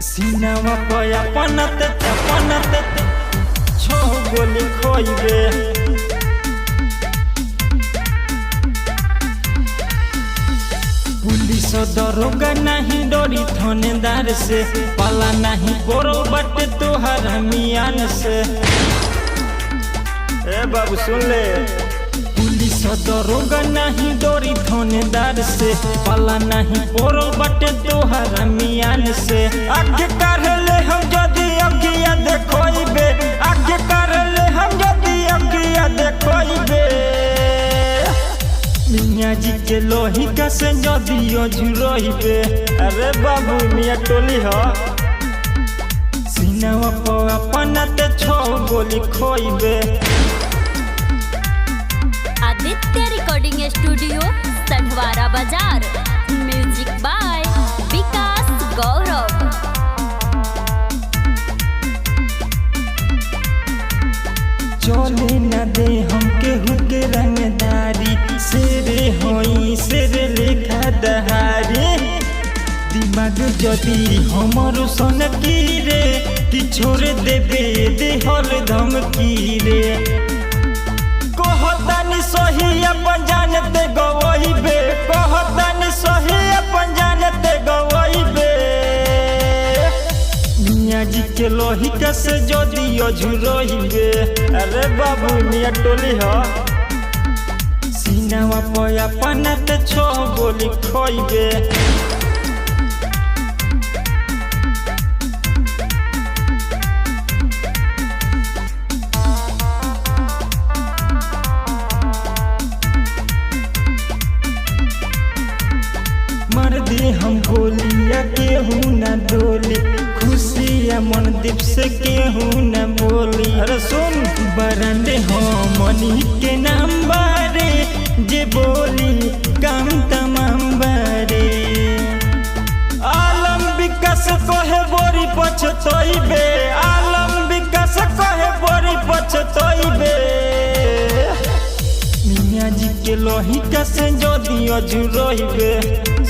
सीनावा पे अपनत छो गोली खोइबे। पुलिस दरोगा नहीं डोरी थानेदार से, पाला नहीं बोरो बट तोहर मियान से। ए बाबू सुन ले, पुलिस दरोगा नहीं डोरी थानेदार से, पाला नहीं बोरो बट तोहर मियान से। आगे कर ले हम जदी अगिया देखोइबे, आगे कर ले हम जदी अगिया देखोइबे। मियाँ जी के लोही का से जदियो झुरोइबे। अरे बाबू मियाँ टोली हो, सीनावा पर अपनत छो गोली खोइबे। आदित्य रिकॉर्डिंग स्टूडियो संधवारा बाजार। म्यूजिक बाय विकास गौरव। चले न दे हम केहू के रंगदारी, शेरे होई शेर लेखा दहारी। दिमाग जदी हमरो सन की रे, कि छोड़ देबे देहल धमकी रे। कहतानी सही अपन जानते गवइबे, कहतानी सही अपन जानते गवइबे। मियाँ जी के लोही का से जदियो झुरोइबे। अरे बाबू मियाँ टोली हो, सीनावा पे अपनत छो गोली खोइबे। मर दे हम गोलिया केहू न डोली, खुशिया मनदीप से केहू न बोली। अरे सुन, बरंडे हो मनी के नाम बारे, जे बोली काम तमाम बारे। आलम विकास कहे बोरी पछतोइबे, आलम विकास कहे बोरी पछतोइबे। मियाँ जी के लोही का से जदियो झुरोइबे।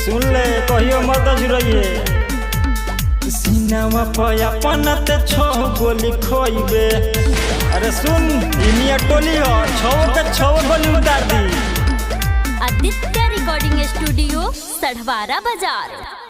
सुन ले, कहियो मत झुरोइए। सीनावा पे अपनत छो गोली खोइबे। अरे सुन, मियाँ टोली हो, छो के छो गोली उतार दी। आदित्य रिकॉर्डिंग स्टूडियो संधवारा बाजार।